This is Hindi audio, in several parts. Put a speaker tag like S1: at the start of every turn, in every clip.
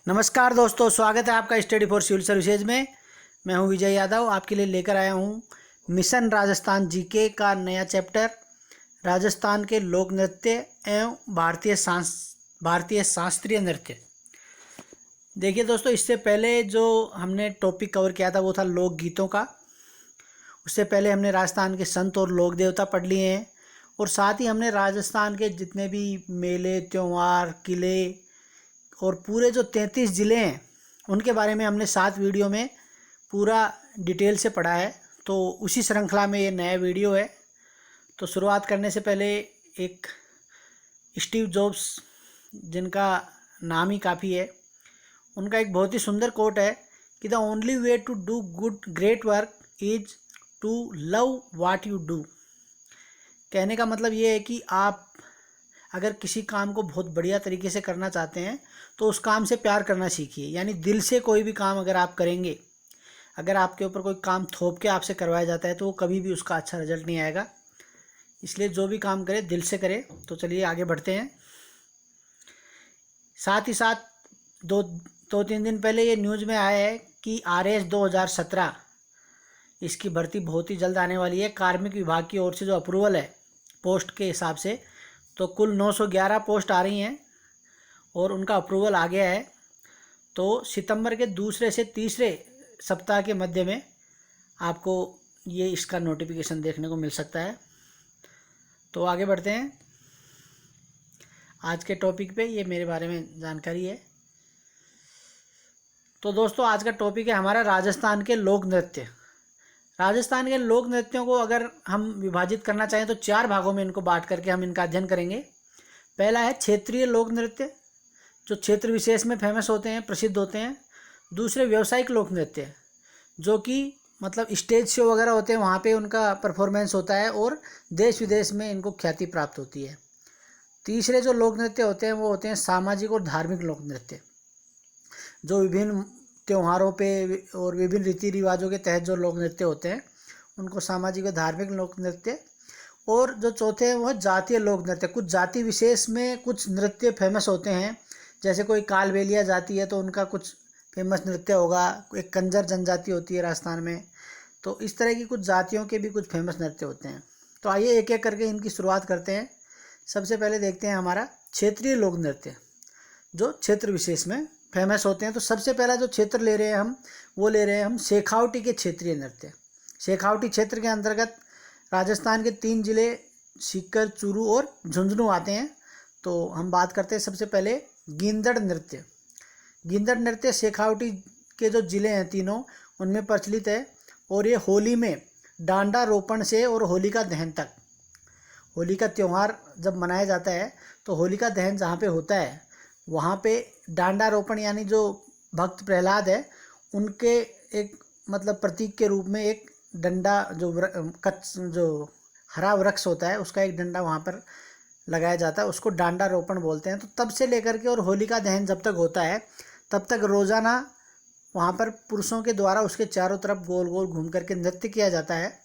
S1: नमस्कार दोस्तों, स्वागत है आपका स्टडी फॉर सिविल सर्विसेज में। मैं हूं विजय यादव, आपके लिए लेकर आया हूं मिशन राजस्थान जीके का नया चैप्टर, राजस्थान के लोक नृत्य एवं भारतीय शास्त्रीय नृत्य। देखिए दोस्तों, इससे पहले जो हमने टॉपिक कवर किया था वो था लोकगीतों का। उससे पहले हमने राजस्थान के संत और लोक देवता पढ़ लिए हैं, और साथ ही हमने राजस्थान के जितने भी मेले, त्यौहार, किले और पूरे जो 33 ज़िले हैं उनके बारे में हमने 7 वीडियो में पूरा डिटेल से पढ़ा है। तो उसी श्रृंखला में ये नया वीडियो है। तो शुरुआत करने से पहले एक स्टीव जॉब्स, जिनका नाम ही काफ़ी है, उनका एक बहुत ही सुंदर कोट है कि the only way to do good great work is to love what you do. कहने का मतलब ये है कि आप अगर किसी काम को बहुत बढ़िया तरीके से करना चाहते हैं तो उस काम से प्यार करना सीखिए। यानी दिल से कोई भी काम अगर आप करेंगे, अगर आपके ऊपर कोई काम थोप के आपसे करवाया जाता है तो वो कभी भी उसका अच्छा रिजल्ट नहीं आएगा। इसलिए जो भी काम करें दिल से करें। तो चलिए आगे बढ़ते हैं। साथ ही साथ दो तीन दिन पहले ये न्यूज़ में आया है कि RS 2017 इसकी भर्ती बहुत ही जल्द आने वाली है। कार्मिक विभाग की ओर से जो अप्रूवल है पोस्ट के हिसाब से, तो कुल 911 पोस्ट आ रही हैं और उनका अप्रूवल आ गया है। तो सितंबर के दूसरे से तीसरे सप्ताह के मध्य में आपको ये इसका नोटिफिकेशन देखने को मिल सकता है। तो आगे बढ़ते हैं आज के टॉपिक पे। ये मेरे बारे में जानकारी है। तो दोस्तों, आज का टॉपिक है हमारा राजस्थान के लोक नृत्य। राजस्थान के लोक नृत्यों को अगर हम विभाजित करना चाहें तो 4 भागों में इनको बांट करके हम इनका अध्ययन करेंगे। पहला है क्षेत्रीय लोक नृत्य, जो क्षेत्र विशेष में फेमस होते हैं, प्रसिद्ध होते हैं। दूसरे व्यावसायिक लोक नृत्य, जो कि मतलब स्टेज शो वगैरह होते हैं, वहाँ पे उनका परफॉर्मेंस होता है और देश विदेश में इनको ख्याति प्राप्त होती है। तीसरे जो लोक नृत्य होते हैं वो होते हैं सामाजिक और धार्मिक लोक नृत्य, जो विभिन्न त्योहारों पे और विभिन्न रीति रिवाजों के तहत जो लोक नृत्य होते हैं उनको सामाजिक और धार्मिक लोक नृत्य। और जो चौथे हैं वो जातीय लोक नृत्य। कुछ जाति विशेष में कुछ नृत्य फेमस होते हैं, जैसे कोई कालबेलिया जाति है तो उनका कुछ फेमस नृत्य होगा। एक कंजर जनजाति होती है राजस्थान में। तो इस तरह की कुछ जातियों के भी कुछ फेमस नृत्य होते हैं। तो आइए एक एक करके इनकी शुरुआत करते हैं। सबसे पहले देखते हैं हमारा क्षेत्रीय लोक नृत्य, जो क्षेत्र विशेष में फेमस होते हैं। तो सबसे पहला जो क्षेत्र ले रहे हैं हम, वो ले रहे हैं हम शेखावटी के क्षेत्रीय नृत्य। शेखावटी क्षेत्र के अंतर्गत राजस्थान के 3 जिले सीकर, चूरू और झुंझुनू आते हैं। तो हम बात करते हैं सबसे पहले गींदड़ नृत्य। गींदड़ नृत्य शेखावटी के जो जिले हैं तीनों, उनमें प्रचलित है। और ये होली में डांडा रोपण से और होलिका दहन तक, होली का त्यौहार जब मनाया जाता है तो होलिका दहन जहाँ पे होता है वहाँ पे डांडा रोपण, यानी जो भक्त प्रहलाद है उनके एक मतलब प्रतीक के रूप में एक डंडा, जो हरा वृक्ष होता है उसका एक डंडा वहाँ पर लगाया जाता है, उसको डांडा रोपण बोलते हैं। तो तब से लेकर के और होलिका दहन जब तक होता है तब तक रोज़ाना वहाँ पर पुरुषों के द्वारा उसके चारों तरफ गोल गोल घूम करके नृत्य किया जाता है।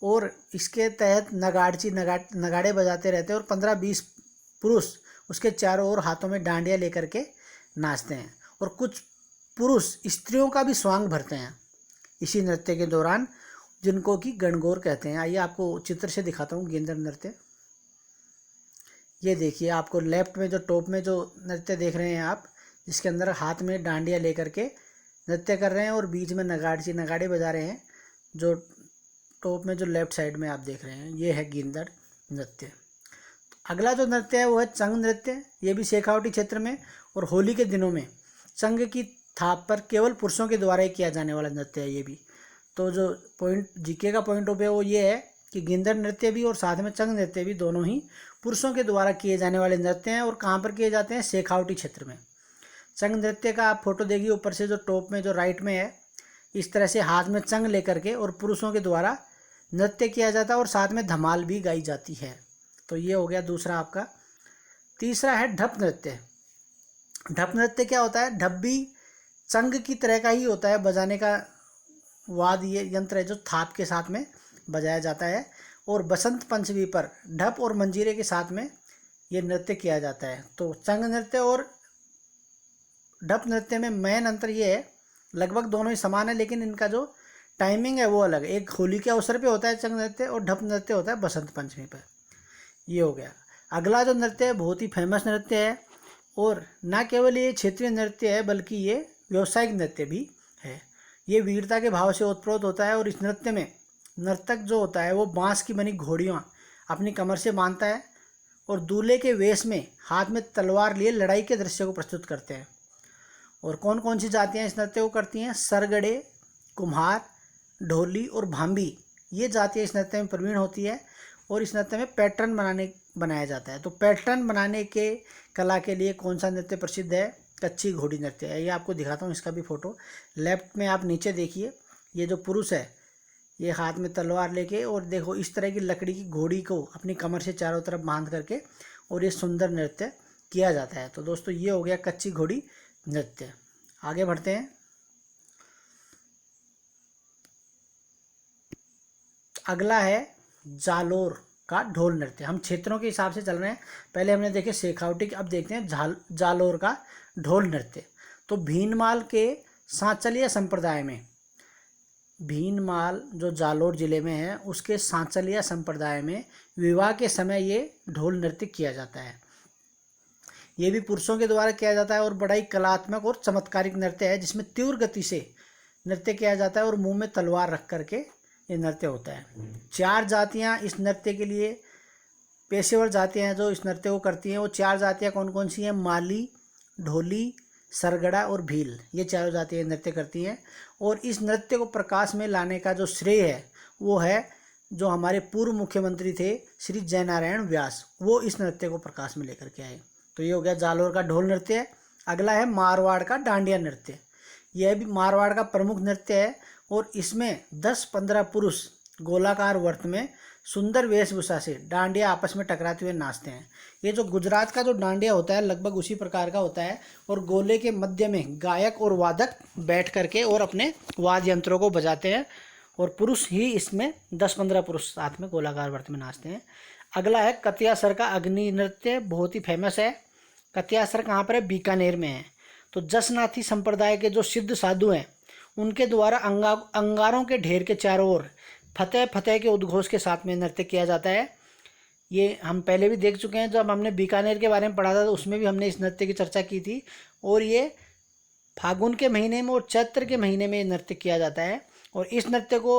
S1: और इसके तहत नगाड़े बजाते रहते हैं और 15-20 पुरुष उसके चारों ओर हाथों में डांडिया लेकर के नाचते हैं। और कुछ पुरुष स्त्रियों का भी स्वांग भरते हैं इसी नृत्य के दौरान, जिनको कि गणगौर कहते हैं। आइए आपको चित्र से दिखाता हूँ गींदड़ नृत्य। ये देखिए, आपको लेफ्ट में जो टॉप में जो नृत्य देख रहे हैं आप, जिसके अंदर हाथ में डांडिया लेकर के नृत्य कर रहे हैं और बीच में नगाड़े बजा रहे हैं, जो टॉप में जो लेफ्ट साइड में आप देख रहे हैं, ये है गींदड़ नृत्य। अगला जो नृत्य है वो है चंग नृत्य। ये भी शेखावटी क्षेत्र में और होली के दिनों में चंग की थाप पर केवल पुरुषों के द्वारा ही किया जाने वाला नृत्य है ये भी। तो जो पॉइंट जीके का पॉइंट ऑफ व्यू वो ये है कि गींदड़ नृत्य भी और साथ में चंग नृत्य भी दोनों ही पुरुषों के द्वारा किए जाने वाले नृत्य हैं। और कहाँ पर किए जाते हैं? शेखावटी क्षेत्र में। चंग नृत्य का आप फोटो देखिए, ऊपर से जो टॉप में जो राइट में है, इस तरह से हाथ में चंग लेकर के और पुरुषों के द्वारा नृत्य किया जाता है और साथ में धमाल भी गाई जाती है। तो ये हो गया दूसरा आपका। तीसरा है ढप नृत्य। ढप नृत्य क्या होता है? ढप भी चंग की तरह का ही होता है, बजाने का वाद ये यंत्र है जो थाप के साथ में बजाया जाता है। और बसंत पंचमी पर ढप और मंजीरे के साथ में ये नृत्य किया जाता है। तो चंग नृत्य और ढप नृत्य में मेन अंतर ये है, लगभग दोनों ही समान है लेकिन इनका जो टाइमिंग है वो अलग है। एक होली के अवसर पे होता है चंग नृत्य और ढप नृत्य होता है बसंत पंचमी पर। ये हो गया। अगला जो नृत्य है बहुत ही फेमस नृत्य है और ना केवल ये क्षेत्रीय नृत्य है बल्कि ये व्यावसायिक नृत्य भी है। ये वीरता के भाव से ओतप्रोत होता है और इस नृत्य में नर्तक जो होता है वो बांस की बनी घोड़ियाँ अपनी कमर से बांधता है और दूल्हे के वेश में हाथ में तलवार लिए लड़ाई के दृश्य को प्रस्तुत करते हैं। और कौन कौन सी जातियाँ इस नृत्य को करती हैं? सरगड़े, कुम्हार, ढोली और भांबी, ये जातियाँ इस नृत्य में प्रवीण होती है और इस नृत्य में पैटर्न बनाया जाता है। तो पैटर्न बनाने के कला के लिए कौन सा नृत्य प्रसिद्ध है? कच्ची घोड़ी नृत्य है। ये आपको दिखाता हूँ इसका भी फोटो। लेफ्ट में आप नीचे देखिए, ये जो पुरुष है ये हाथ में तलवार लेके और देखो इस तरह की लकड़ी की घोड़ी को अपनी कमर से चारों तरफ बांध करके और ये सुंदर नृत्य किया जाता है। तो दोस्तों ये हो गया कच्ची घोड़ी नृत्य। आगे बढ़ते हैं। अगला है जालोर का ढोल नृत्य। हम क्षेत्रों के हिसाब से चल रहे हैं। पहले हमने देखे शेखावटी, अब देखते हैं जालोर का ढोल नृत्य। तो भीनमाल के सांचलिया संप्रदाय में, भीनमाल जो जालोर जिले में है उसके सांचलिया संप्रदाय में विवाह के समय ये ढोल नृत्य किया जाता है। ये भी पुरुषों के द्वारा किया जाता है और बड़ा ही कलात्मक और चमत्कारिक नृत्य है जिसमें तीव्र गति से नृत्य किया जाता है और मुंह में तलवार रख करके ये नृत्य होता है। 4 जातियां इस नृत्य के लिए पेशेवर जातियां हैं जो इस नृत्य को करती हैं। वो 4 जातियां कौन कौन सी हैं? माली, ढोली, सरगड़ा और भील, ये चारों जातियां नृत्य करती हैं। और इस नृत्य को प्रकाश में लाने का जो श्रेय है वो है जो हमारे पूर्व मुख्यमंत्री थे श्री जयनारायण व्यास, वो इस नृत्य को प्रकाश में लेकर के आए। तो ये हो गया जालोर का ढोल नृत्य। अगला है मारवाड़ का डांडिया नृत्य। यह भी मारवाड़ का प्रमुख नृत्य है और इसमें 10-15 पुरुष गोलाकार वर्त में सुंदर वेशभूषा से डांडिया आपस में टकराते हुए नाचते हैं। ये जो गुजरात का जो डांडिया होता है लगभग उसी प्रकार का होता है और गोले के मध्य में गायक और वादक बैठ करके और अपने वाद्य यंत्रों को बजाते हैं और पुरुष ही इसमें 10-15 पुरुष साथ में गोलाकार वर्त में नाचते हैं। अगला है कतियासर का अग्नि नृत्य, बहुत ही फेमस है। कतियासर कहाँ पर है? बीकानेर में है। तो जसनाथी संप्रदाय के जो सिद्ध साधु हैं उनके द्वारा अंगारों के ढेर के चारों ओर फतेह फतेह के उद्घोष के साथ में नृत्य किया जाता है। ये हम पहले भी देख चुके हैं, जब हमने बीकानेर के बारे में पढ़ा था तो उसमें भी हमने इस नृत्य की चर्चा की थी। और ये फागुन के महीने में और चैत्र के महीने में नृत्य किया जाता है। और इस नृत्य को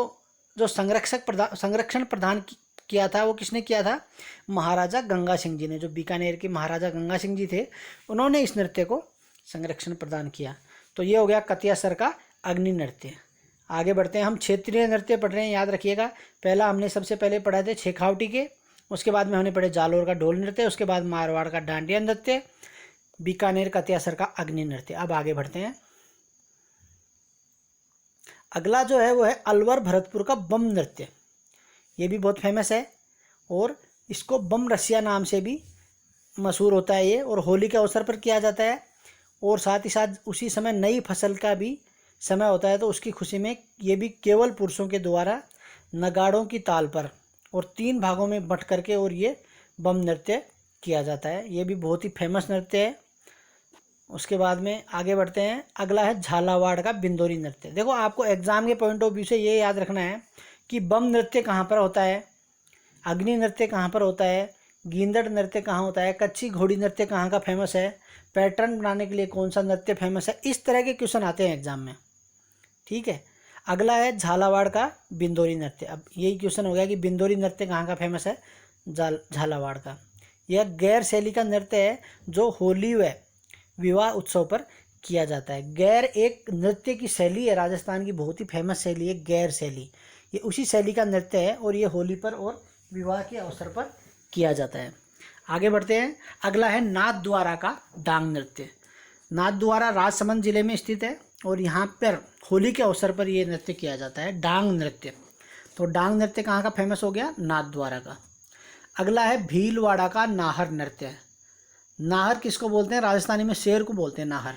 S1: जो संरक्षण प्रदान किया था वो किसने किया था? महाराजा गंगा सिंह जी ने। जो बीकानेर के महाराजा गंगा सिंह जी थे उन्होंने इस नृत्य को संरक्षण प्रदान किया। तो ये हो गया कतियासर का अग्नि नृत्य। आगे बढ़ते हैं। हम क्षेत्रीय नृत्य पढ़ रहे हैं, याद रखिएगा। पहला हमने सबसे पहले पढ़ा थे शेखावटी के, उसके बाद में हमने पढ़े जालोर का ढोल नृत्य, उसके बाद मारवाड़ का डांडिया नृत्य, बीकानेर कतियासर का अग्नि नृत्य। अब आगे बढ़ते हैं। अगला जो है वो है अलवर भरतपुर का बम नृत्य। ये भी बहुत फेमस है और इसको बम रसिया नाम से भी मशहूर होता है ये, और होली के अवसर पर किया जाता है। और साथ ही साथ उसी समय नई फसल का भी समय होता है, तो उसकी खुशी में ये भी केवल पुरुषों के द्वारा नगाड़ों की ताल पर और 3 भागों में बंट करके और ये बम नृत्य किया जाता है। ये भी बहुत ही फेमस नृत्य है। उसके बाद में आगे बढ़ते हैं। अगला है झालावाड़ का बिंदोरी नृत्य। देखो आपको एग्जाम के पॉइंट ऑफ व्यू से ये याद रखना है कि बम नृत्य कहाँ पर होता है, अग्नि नृत्य कहाँ पर होता है, गींदड़ नृत्य कहाँ होता है, कच्ची घोड़ी नृत्य कहाँ का फेमस है, पैटर्न बनाने के लिए कौन सा नृत्य फेमस है। इस तरह के क्वेश्चन आते हैं एग्जाम में, ठीक है। अगला है झालावाड़ का बिंदोरी नृत्य। अब यही क्वेश्चन हो गया कि बिंदोरी नृत्य कहाँ का फेमस है? झालावाड़ का। यह गैर शैली का नृत्य है जो होली व विवाह उत्सव पर किया जाता है। गैर एक नृत्य की शैली है, राजस्थान की बहुत ही फेमस शैली है गैर शैली। ये उसी शैली का नृत्य है और ये होली पर और विवाह के अवसर पर किया जाता है। आगे बढ़ते हैं। अगला है नाथद्वारा का डांग नृत्य। नाथद्वारा राजसमंद जिले में स्थित है और यहाँ पर होली के अवसर पर ये नृत्य किया जाता है, डांग नृत्य। तो डांग नृत्य कहाँ का फेमस हो गया? नाथद्वारा का। अगला है भीलवाड़ा का नाहर नृत्य। नाहर किसको बोलते हैं? राजस्थानी में शेर को बोलते हैं नाहर।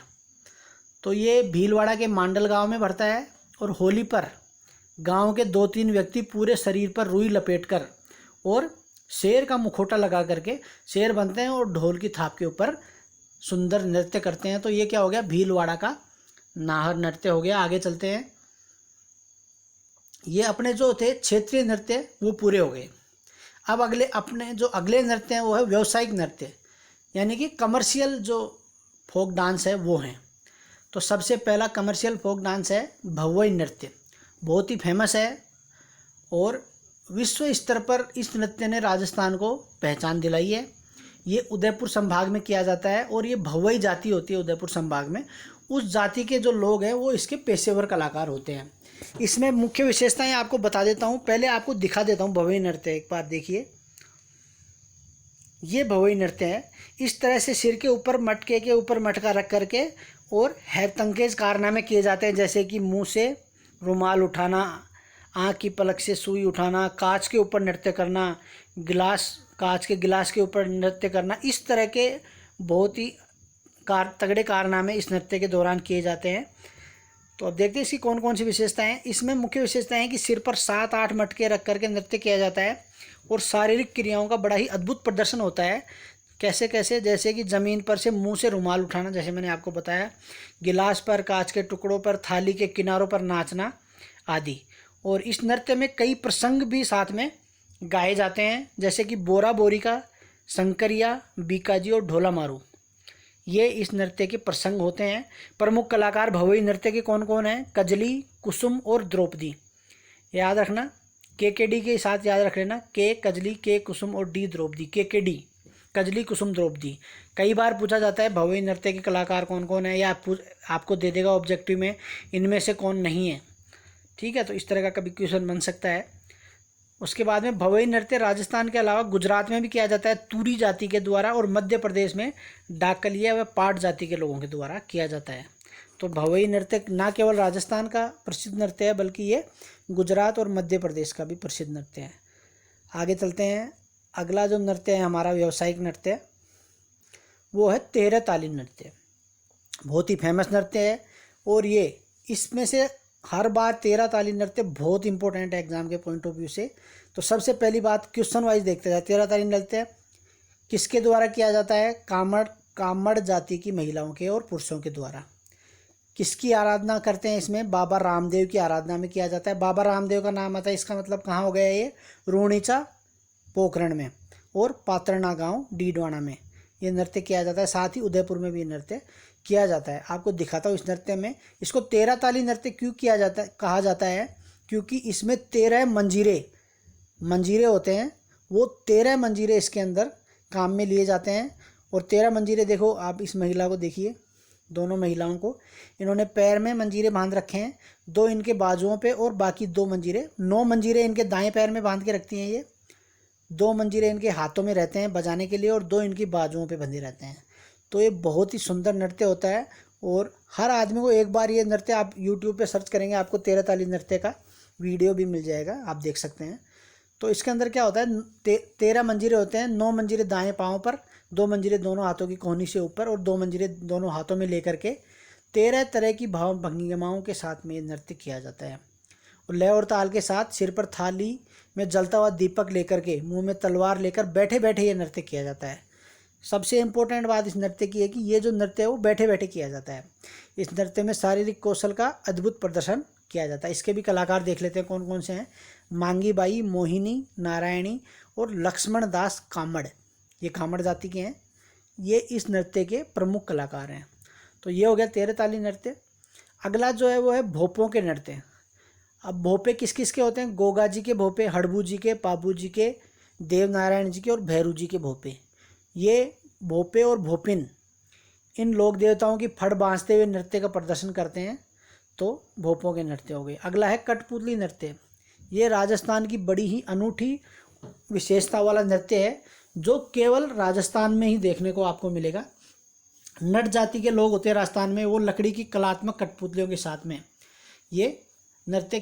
S1: तो ये भीलवाड़ा के मांडल गांव में बढ़ता है और होली पर गांव के 2-3 व्यक्ति पूरे शरीर पर रुई लपेटकर और शेर का मुखौटा लगा करके शेर बनते हैं और ढोल की थाप के ऊपर सुंदर नृत्य करते हैं। तो ये क्या हो गया, भीलवाड़ा का नाहर नृत्य हो गया। आगे चलते हैं। ये अपने जो थे क्षेत्रीय नृत्य वो पूरे हो गए। अब अपने जो अगले नृत्य हैं वो है व्यावसायिक नृत्य, यानी कि कमर्शियल जो फोक डांस है वो हैं। तो सबसे पहला कमर्शियल फोक डांस है भवई नृत्य। बहुत ही फेमस है और विश्व स्तर पर इस नृत्य ने राजस्थान को पहचान दिलाई है। ये उदयपुर संभाग में किया जाता है और ये भवई जाति होती है उदयपुर संभाग में। उस जाति के जो लोग हैं वो इसके पेशेवर कलाकार होते हैं। इसमें मुख्य विशेषताएं आपको बता देता हूँ। पहले आपको दिखा देता हूँ भवई नृत्य, एक बार देखिए। ये भवई नृत्य है। इस तरह से सिर के ऊपर मटके के ऊपर मटका रख करके और हैरतंगेज कारनामे किए जाते हैं, जैसे कि मुंह से रुमाल उठाना, आँख की पलक से सुई उठाना, कांच के ऊपर नृत्य करना, कांच के गिलास के ऊपर नृत्य करना। इस तरह के बहुत ही तगड़े कारनामे इस नृत्य के दौरान किए जाते हैं। तो अब देखते हैं इसकी कौन कौन सी विशेषताएं हैं। इसमें मुख्य विशेषताएं हैं कि सिर पर 7-8 मटके रख करके नृत्य किया जाता है और शारीरिक क्रियाओं का बड़ा ही अद्भुत प्रदर्शन होता है। कैसे कैसे, जैसे कि ज़मीन पर से मुंह से रुमाल उठाना, जैसे मैंने आपको बताया, गिलास पर, कांच के टुकड़ों पर, थाली के किनारों पर नाचना आदि। और इस नृत्य में कई प्रसंग भी साथ में गाए जाते हैं, जैसे कि बोरा बोरी का, शंकरिया, बीकाजी और ढोला मारू। ये इस नृत्य के प्रसंग होते हैं। प्रमुख कलाकार भवई नृत्य के कौन कौन हैं? कजली, कुसुम और द्रौपदी। याद रखना, केकेडी के साथ याद रख लेना, के कजली, के कुसुम और डी द्रौपदी। केकेडी, कजली, कुसुम, द्रौपदी। कई बार पूछा जाता है भवई नृत्य के कलाकार कौन कौन है, या आपको दे देगा ऑब्जेक्टिव में इनमें से कौन नहीं है। ठीक है, तो इस तरह का कभी क्वेश्चन बन सकता है। उसके बाद में भवई नृत्य राजस्थान के अलावा गुजरात में भी किया जाता है तुरी जाति के द्वारा, और मध्य प्रदेश में डाकलिया व पाट जाति के लोगों के द्वारा किया जाता है। तो भवई नृत्य ना केवल राजस्थान का प्रसिद्ध नृत्य है, बल्कि ये गुजरात और मध्य प्रदेश का भी प्रसिद्ध नृत्य है। आगे चलते हैं। अगला जो नृत्य है हमारा व्यावसायिक नृत्य, वो है तेरह ताली नृत्य। बहुत ही फेमस नृत्य है और ये इसमें से हर बार 13 ताली नृत्य बहुत इंपॉर्टेंट है एग्जाम के पॉइंट ऑफ व्यू से। तो सबसे पहली बात क्वेश्चन वाइज देखते हैं। 13 ताली नृत्य किसके द्वारा किया जाता है? कामड़ जाति की महिलाओं के और पुरुषों के द्वारा। किसकी आराधना करते हैं इसमें? बाबा रामदेव की आराधना में किया जाता है। बाबा रामदेव का नाम आता है, इसका मतलब कहाँ हो गया ये? रोणीचा पोखरण में और पात्रना गांव डीडवाना में ये नृत्य किया जाता है। साथ ही उदयपुर में भी नृत्य किया जाता है। आपको दिखाता हूँ इस नृत्य में। इसको 13 ताली नृत्य क्यों किया जाता है, कहा जाता है? क्योंकि इसमें 13 मंजीरे होते हैं। वो 13 मंजीरे इसके अंदर काम में लिए जाते हैं। और 13 मंजीरे, देखो आप इस महिला को देखिए, दोनों महिलाओं को, इन्होंने पैर में मंजीरे बांध रखे हैं, 2 इनके बाजुओं पे और बाकी 2 मंजीरे, 9 मंजीरे इनके दाएं पैर में बांध के रखती हैं। ये 2 मंजीरे इनके हाथों में रहते हैं बजाने के लिए और 2 इनकी बाजुओं पे बंधे रहते हैं। तो ये बहुत ही सुंदर नृत्य होता है और हर आदमी को एक बार ये नृत्य, आप यूट्यूब पे सर्च करेंगे आपको 13 ताली नृत्य का वीडियो भी मिल जाएगा, आप देख सकते हैं। तो इसके अंदर क्या होता है, 13 मंजीरे होते हैं। 9 मंजीरे दाएं पाँव पर, 2 मंजीरे दोनों हाथों की कोहनी से ऊपर और 2 मंजीरे दोनों हाथों में लेकर के 13 तरह की भाव भंगिमाओं के साथ में ये नृत्य किया जाता है। और लय और ताल के साथ सिर पर थाली में जलता हुआ दीपक लेकर के, मुंह में तलवार लेकर बैठे बैठे ये नृत्य किया जाता है। सबसे इम्पोर्टेंट बात इस नृत्य की है कि ये जो नृत्य है वो बैठे बैठे किया जाता है। इस नृत्य में शारीरिक कौशल का अद्भुत प्रदर्शन किया जाता है। इसके भी कलाकार देख लेते हैं कौन कौन से हैं। मांगी बाई, मोहिनी, नारायणी और लक्ष्मण दास कामड़, ये कामड़ जाति के हैं। ये इस नृत्य के प्रमुख कलाकार हैं। तो ये हो गया 13 ताली नृत्य। अगला जो है वो है भोपों के नृत्य। अब भोपे किस किस के होते हैं? गोगा जी के भोपे, हड़बू जी के, पाबू जी के, देव नारायण जी के और भैरू जी के भोपे। ये भोपे और भोपिन इन लोक देवताओं की फड़ बांधते हुए नृत्य का प्रदर्शन करते हैं। तो भोपों के नृत्य हो गए। अगला है कठपुतली नृत्य। ये राजस्थान की बड़ी ही अनूठी विशेषता वाला नृत्य है जो केवल राजस्थान में ही देखने को आपको मिलेगा। नट जाति के लोग होते हैं राजस्थान में, वो लकड़ी की कलात्मक कठपुतलियों के साथ में ये नृत्य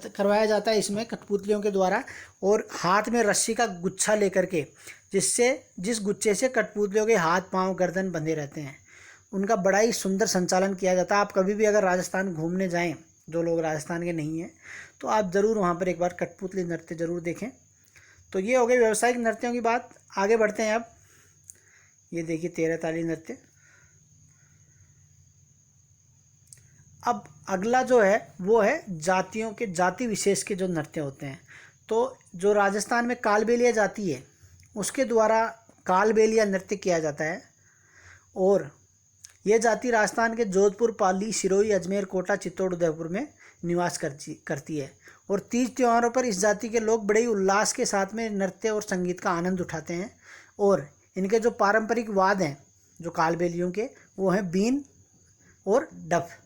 S1: करवाया जाता है इसमें कठपुतलियों के द्वारा। और हाथ में रस्सी का गुच्छा लेकर के, जिस गुच्छे से कठपुतलियों के हाथ पांव गर्दन बंधे रहते हैं, उनका बड़ा ही सुंदर संचालन किया जाता है। आप कभी भी अगर राजस्थान घूमने जाएं, जो लोग राजस्थान के नहीं हैं, तो आप ज़रूर वहाँ पर एक बार कठपुतली नृत्य ज़रूर देखें। तो ये हो गई व्यावसायिक नृत्यों की बात। आगे बढ़ते हैं अब। ये देखिए 13 ताली नृत्य। अब अगला जो है वो है जातियों के, जाति विशेष के जो नृत्य होते हैं। तो जो राजस्थान में कालबेलिया जाति है उसके द्वारा कालबेलिया नृत्य किया जाता है। और यह जाति राजस्थान के जोधपुर, पाली, सिरोही, अजमेर, कोटा, चित्तौड़, उदयपुर में निवास करती है। और तीज त्योहारों पर इस जाति के लोग बड़े ही उल्लास के साथ में नृत्य और संगीत का आनंद उठाते हैं। और इनके जो पारंपरिक वाद्य हैं जो कालबेलियों के, वो हैं बीन और डफ।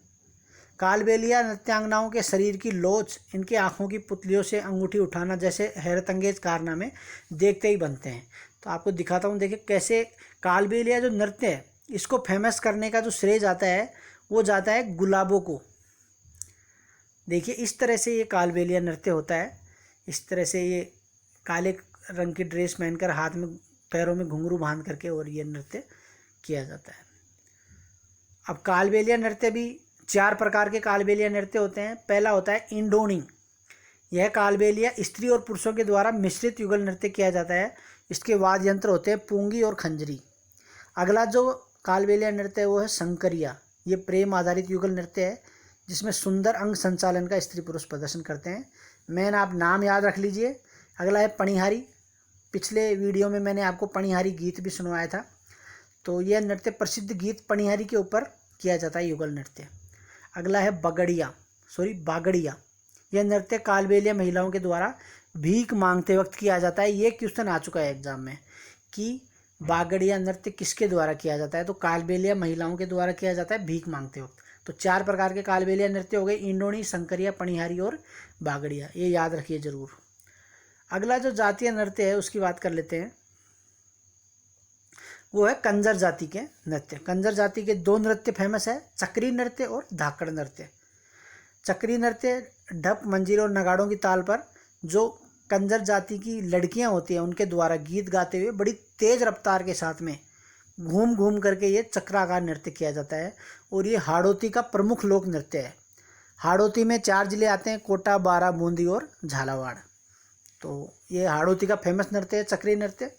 S1: कालबेलिया नृत्यांगनाओं के शरीर की लोच, इनके आँखों की पुतलियों से अंगूठी उठाना जैसे हैरतअंगेज कारनामे देखते ही बनते हैं। तो आपको दिखाता हूँ, देखिए कैसे कालबेलिया जो नृत्य है इसको फेमस करने का जो श्रेय जाता है वो जाता है गुलाबों को। देखिए इस तरह से ये कालबेलिया नृत्य होता है। इस तरह से ये काले रंग की ड्रेस पहनकर, हाथ में पैरों में घुंघरू बांध करके और ये नृत्य किया जाता है। अब कालबेलिया नृत्य भी 4 प्रकार के कालबेलिया नृत्य होते हैं। पहला होता है इंडोनी। यह कालबेलिया स्त्री और पुरुषों के द्वारा मिश्रित युगल नृत्य किया जाता है। इसके वाद्य यंत्र होते हैं पूंगी और खंजरी। अगला जो कालबेलिया नृत्य है वो है शंकरिया। ये प्रेम आधारित युगल नृत्य है जिसमें सुंदर अंग संचालन का स्त्री पुरुष प्रदर्शन करते हैं। मैंने आप नाम याद रख लीजिए। अगला है पणिहारी। पिछले वीडियो में मैंने आपको पणिहारी गीत भी सुनवाया था। तो यह नृत्य प्रसिद्ध गीत पणिहारी के ऊपर किया जाता है, युगल नृत्य। अगला है बागड़िया। यह नृत्य कालबेलिया महिलाओं के द्वारा भीख मांगते वक्त किया जाता है। ये क्वेश्चन आ चुका है एग्जाम में कि बागड़िया नृत्य किसके द्वारा किया जाता है। तो कालबेलिया महिलाओं के द्वारा किया जाता है भीख मांगते वक्त। तो 4 प्रकार के कालबेलिया नृत्य हो गए, इंडोनी, शंकरिया, पणिहारी और बागड़िया। ये याद रखिए जरूर। अगला जो जातीय नृत्य है उसकी बात कर लेते हैं, वो है कंजर जाति के नृत्य। कंजर जाति के 2 नृत्य फेमस है, चक्री नृत्य और धाकड़ नृत्य। चक्री नृत्य ढप, मंजीरे और नगाड़ों की ताल पर जो कंजर जाति की लड़कियां होती हैं उनके द्वारा गीत गाते हुए बड़ी तेज रफ्तार के साथ में घूम घूम करके ये चक्राकार नृत्य किया जाता है। और ये हाड़ौती का प्रमुख लोक नृत्य है। हाड़ौती में 4 जिले आते हैं, कोटा, बारा, बूंदी और झालावाड़। तो ये हाड़ौती का फेमस नृत्य है चक्री नृत्य।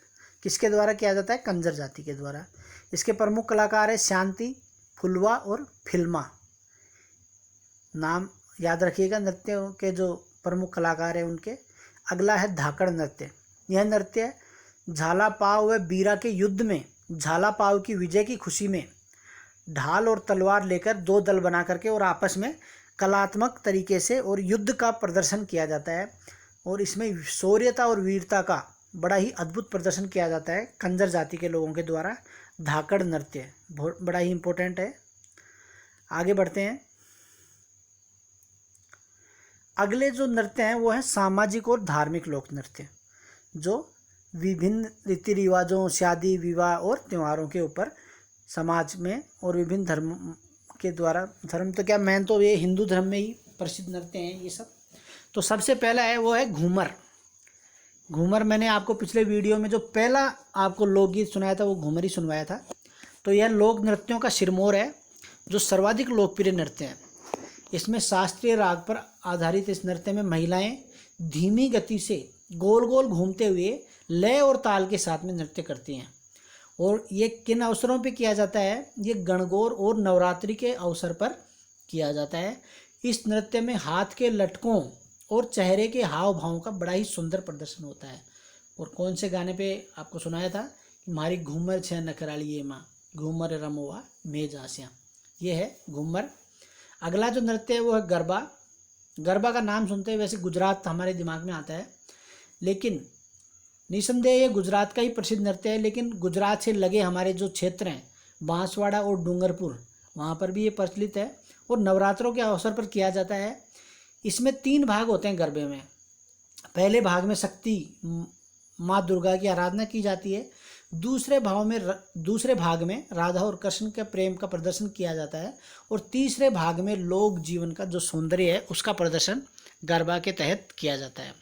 S1: किसके द्वारा किया जाता है? कंजर जाति के द्वारा। इसके प्रमुख कलाकार है शांति, फुलवा और फिल्मा। नाम याद रखिएगा नृत्यों के जो प्रमुख कलाकार हैं उनके। अगला है धाकड़ नृत्य। यह नृत्य झालापाव व बीरा के युद्ध में झालापाव की विजय की खुशी में ढाल और तलवार लेकर 2 दल बना करके और आपस में कलात्मक तरीके से और युद्ध का प्रदर्शन किया जाता है। और इसमें शौर्यता और वीरता का बड़ा ही अद्भुत प्रदर्शन किया जाता है कंजर जाति के लोगों के द्वारा। धाकड़ नृत्य बड़ा ही इम्पोर्टेंट है। आगे बढ़ते हैं। अगले जो नृत्य हैं वो है सामाजिक और धार्मिक लोक नृत्य, जो विभिन्न रीति रिवाजों, शादी, विवाह और त्योहारों के ऊपर समाज में और विभिन्न धर्म के द्वारा, धर्म तो क्या, मैं तो ये हिंदू धर्म में ही प्रसिद्ध नृत्य हैं ये सब। तो सबसे पहला है वो है घूमर। घूमर मैंने आपको पिछले वीडियो में जो पहला आपको लोकगीत सुनाया था वो घूमर ही सुनवाया था। तो यह लोक नृत्यों का सिरमौर है जो सर्वाधिक लोकप्रिय नृत्य है। इसमें शास्त्रीय राग पर आधारित इस नृत्य में महिलाएं धीमी गति से गोल गोल घूमते हुए लय और ताल के साथ में नृत्य करती हैं। और ये किन अवसरों पे किया जाता है? ये गणगौर और नवरात्रि के अवसर पर किया जाता है। इस नृत्य में हाथ के लटकों और चेहरे के हाव भाव का बड़ा ही सुंदर प्रदर्शन होता है। और कौन से गाने पे आपको सुनाया था कि मारी घूमर छह नकराली ये माँ, घूमर रमोवा मेज आसियाँ, ये है घूमर। अगला जो नृत्य है वो है गरबा। गरबा का नाम सुनते ही वैसे गुजरात हमारे दिमाग में आता है, लेकिन निसंदेह ये गुजरात का ही प्रसिद्ध नृत्य है। लेकिन गुजरात से लगे हमारे जो क्षेत्र हैं बांसवाड़ा और डूंगरपुर, वहाँ पर भी ये प्रचलित है और नवरात्रों के अवसर पर किया जाता है। इसमें 3 भाग होते हैं गरबे में। पहले भाग में शक्ति माँ दुर्गा की आराधना की जाती है। दूसरे भाग में राधा और कृष्ण के प्रेम का प्रदर्शन किया जाता है। और तीसरे भाग में लोक जीवन का जो सौंदर्य है उसका प्रदर्शन गरबा के तहत किया जाता है।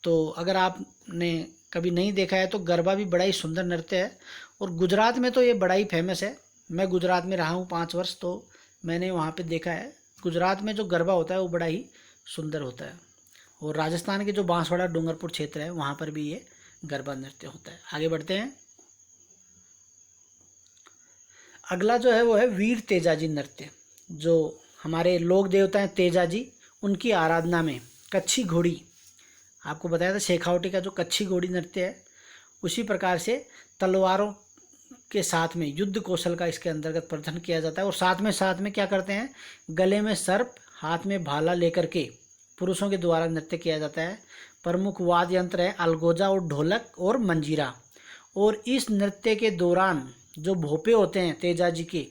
S1: तो अगर आपने कभी नहीं देखा है तो गरबा भी बड़ा ही सुंदर नृत्य है और गुजरात में तो ये बड़ा ही फेमस है। मैं गुजरात में रहा हूँ 5 वर्ष, तो मैंने वहाँ पे देखा है गुजरात में जो गरबा होता है वो बड़ा ही सुंदर होता है। और राजस्थान के जो बांसवाड़ा डूंगरपुर क्षेत्र है वहाँ पर भी ये गरबा नृत्य होता है। आगे बढ़ते हैं। अगला जो है वो है वीर तेजाजी नृत्य, जो हमारे लोक देवता हैं तेजा जी, उनकी आराधना में कच्छी घोड़ी, आपको बताया था शेखावटी का जो कच्छी घोड़ी नृत्य है, उसी प्रकार से तलवारों के साथ में युद्ध कौशल का इसके अंतर्गत प्रदर्शन किया जाता है। और साथ में क्या करते हैं, गले में सर्प, हाथ में भाला लेकर के पुरुषों के द्वारा नृत्य किया जाता है। प्रमुख वाद्य यंत्र है अलगोजा और ढोलक और मंजीरा। और इस नृत्य के दौरान जो भोपे होते हैं तेजा जी के,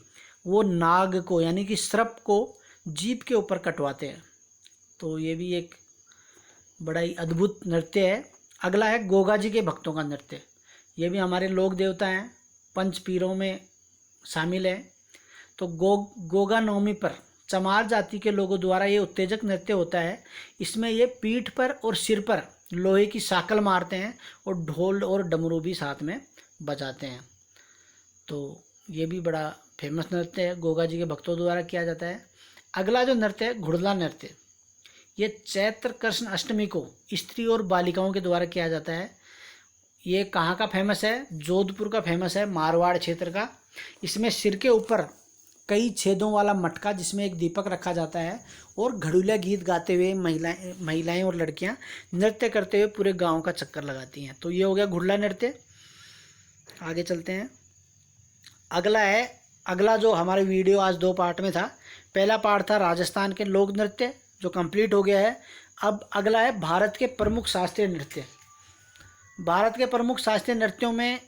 S1: वो नाग को यानी कि सर्प को जीभ के ऊपर कटवाते हैं। तो ये भी एक बड़ा ही अद्भुत नृत्य है। अगला है गोगा जी के भक्तों का नृत्य। ये भी हमारे लोक देवता हैं, पंच पीरों में शामिल है। तो गोगा नवमी पर चमार जाति के लोगों द्वारा ये उत्तेजक नृत्य होता है। इसमें ये पीठ पर और सिर पर लोहे की साकल मारते हैं और ढोल और डमरू भी साथ में बजाते हैं। तो ये भी बड़ा फेमस नृत्य है, गोगा जी के भक्तों द्वारा किया जाता है। अगला जो नृत्य है घुड़ला नृत्य, ये चैत्र कृष्ण अष्टमी को स्त्री और बालिकाओं के द्वारा किया जाता है। ये कहाँ का फेमस है, जोधपुर का फेमस है, मारवाड़ क्षेत्र का। इसमें सिर के ऊपर कई छेदों वाला मटका जिसमें एक दीपक रखा जाता है और घड़ूला गीत गाते हुए महिलाएं और लड़कियां नृत्य करते हुए पूरे गांव का चक्कर लगाती हैं। तो ये हो गया घुड़ला नृत्य। आगे चलते हैं। अगला जो हमारे वीडियो आज 2 पार्ट में था। पहला पार्ट था राजस्थान के लोक नृत्य जो कंप्लीट हो गया है। अब अगला है भारत के प्रमुख शास्त्रीय नृत्य। भारत के प्रमुख शास्त्रीय नृत्यों में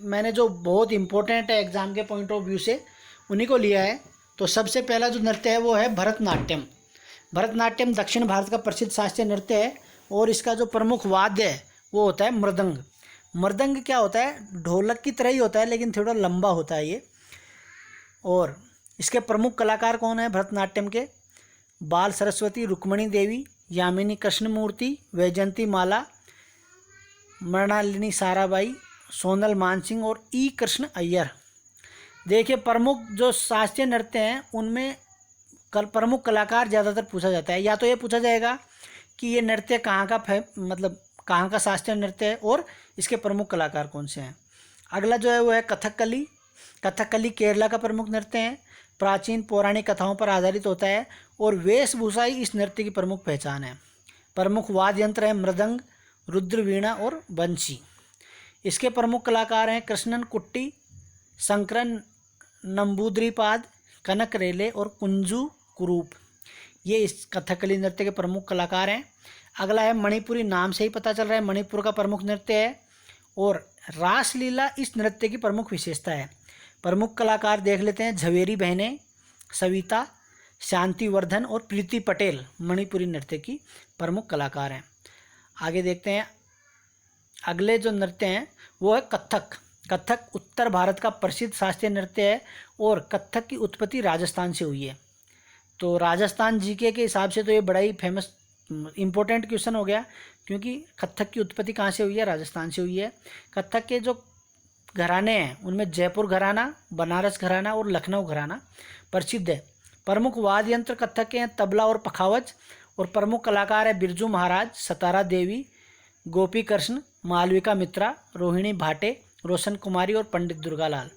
S1: मैंने जो बहुत इम्पोर्टेंट है एग्जाम के पॉइंट ऑफ व्यू से उन्हीं को लिया है। तो सबसे पहला जो नृत्य है वो है भरतनाट्यम। भरतनाट्यम दक्षिण भारत का प्रसिद्ध शास्त्रीय नृत्य है और इसका जो प्रमुख वाद्य है वो होता है मृदंग। मृदंग क्या होता है, ढोलक की तरह ही होता है लेकिन थोड़ा लंबा होता है ये। और इसके प्रमुख कलाकार कौन है भरतनाट्यम के, बाल सरस्वती, रुक्मणी देवी, यामिनी कृष्णमूर्ति, वैजयंती माला, मृणालिनी साराबाई, सोनल मानसिंह और ई कृष्ण अय्यर। देखिए प्रमुख जो शास्त्रीय नृत्य हैं उनमें प्रमुख कलाकार ज़्यादातर पूछा जाता है। या तो ये पूछा जाएगा कि ये नृत्य कहाँ का कहाँ का शास्त्रीय नृत्य है और इसके प्रमुख कलाकार कौन से हैं। अगला जो है वो है कथकली। कथकली केरला का प्रमुख नृत्य है, प्राचीन पौराणिक कथाओं पर आधारित होता है और वेशभूषा ही इस नृत्य की प्रमुख पहचान है। प्रमुख वाद्य यंत्र है मृदंग, रुद्र वीणा और बंशी। इसके प्रमुख कलाकार हैं कृष्णन कुट्टी, शंकरन नंबूद्रीपाद, कनक रेले और कुंजू कुरूप। ये इस कथकली नृत्य के प्रमुख कलाकार हैं। अगला है मणिपुरी, नाम से ही पता चल रहा है मणिपुर का प्रमुख नृत्य है और रासलीला इस नृत्य की प्रमुख विशेषता है। प्रमुख कलाकार देख लेते हैं, झवेरी बहनें, सविता, शांतिवर्धन और प्रीति पटेल मणिपुरी नृत्य की प्रमुख कलाकार हैं। आगे देखते हैं। अगले जो नृत्य हैं वो है कथक। कथक उत्तर भारत का प्रसिद्ध शास्त्रीय नृत्य है और कथक की उत्पत्ति राजस्थान से हुई है। तो राजस्थान जीके के हिसाब से तो ये बड़ा ही फेमस इम्पोर्टेंट क्वेश्चन हो गया, क्योंकि कथक की उत्पत्ति कहाँ से हुई है, राजस्थान से हुई है। कथक के जो घराने हैं उनमें जयपुर घराना, बनारस घराना और लखनऊ घराना प्रसिद्ध है। प्रमुख वाद्य यंत्र कथक के हैं तबला और पखावज और प्रमुख कलाकार है बिरजू महाराज, सतारा देवी, गोपी कृष्ण, मालविका मित्रा, रोहिणी भाटे, रोशन कुमारी और पंडित दुर्गालाल।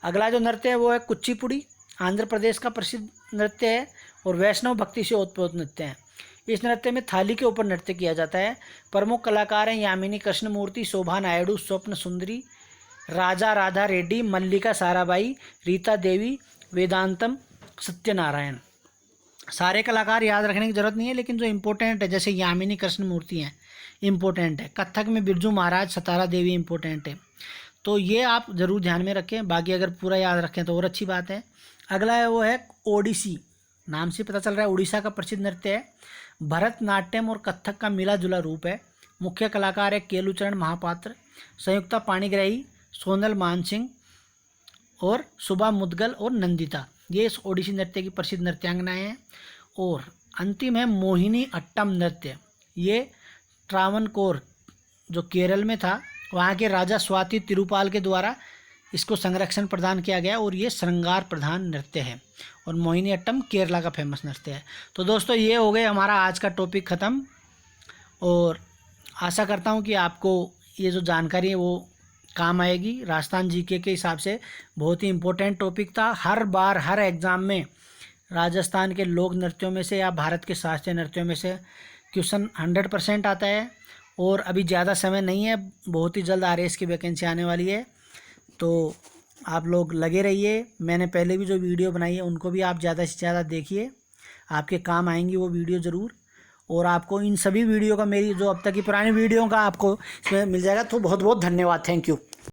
S1: अगला जो नृत्य है वो है कुचिपुड़ी, आंध्र प्रदेश का प्रसिद्ध नृत्य है और वैष्णव भक्ति से उत्पन्न नृत्य है। इस नृत्य में थाली के ऊपर नृत्य किया जाता है। प्रमुख कलाकार हैं यामिनी कृष्णमूर्ति, शोभा नायडू, स्वप्न सुंदरी, राजा राधा रेड्डी, मल्लिका साराबाई, रीता देवी, वेदांतम सत्यनारायण। सारे कलाकार याद रखने की जरूरत नहीं है, लेकिन जो इम्पोर्टेंट है जैसे यामिनी कृष्णमूर्ति हैं इम्पोर्टेंट है, कथक में बिरजू महाराज, सतारा देवी इम्पोर्टेंट है। तो ये आप ज़रूर ध्यान में रखें, बाकी अगर पूरा याद रखें तो और अच्छी बात है। अगला है वो है ओडिसी, नाम से पता चल रहा है उड़ीसा का प्रसिद्ध नृत्य है। भरतनाट्यम और कथक का मिला जुला रूप है। मुख्य कलाकार है केलुचरण महापात्र, संयुक्ता पाणिग्राही, सोनल मानसिंह और सुबा मुदगल और नंदिता। ये इस ओडिसी नृत्य की प्रसिद्ध नृत्यांगनाएं हैं। और अंतिम है मोहिनी अट्टम नृत्य। ये ट्रावनकोर जो केरल में था वहाँ के राजा स्वाति तिरुपाल के द्वारा इसको संरक्षण प्रदान किया गया और ये श्रृंगार प्रधान नृत्य है। और मोहिनी अट्टम केरला का फेमस नृत्य है। तो दोस्तों ये हो गए हमारा आज का टॉपिक ख़त्म, और आशा करता हूँ कि आपको ये जो जानकारी है वो काम आएगी। राजस्थान जीके के हिसाब से बहुत ही इम्पोर्टेंट टॉपिक था। हर बार हर एग्ज़ाम में राजस्थान के लोक नृत्यों में से या भारत के शास्त्रीय नृत्यों में से क्वेश्चन 100% आता है। और अभी ज़्यादा समय नहीं है, बहुत ही जल्द आरएएस की वैकेंसी आने वाली है, तो आप लोग लगे रहिए। मैंने पहले भी जो वीडियो बनाई है उनको भी आप ज़्यादा से ज़्यादा देखिए, आपके काम आएंगी वो वीडियो ज़रूर। और आपको इन सभी वीडियो का, मेरी जो अब तक की पुरानी वीडियो का आपको इसमें मिल जाएगा। तो बहुत बहुत धन्यवाद, थैंक यू।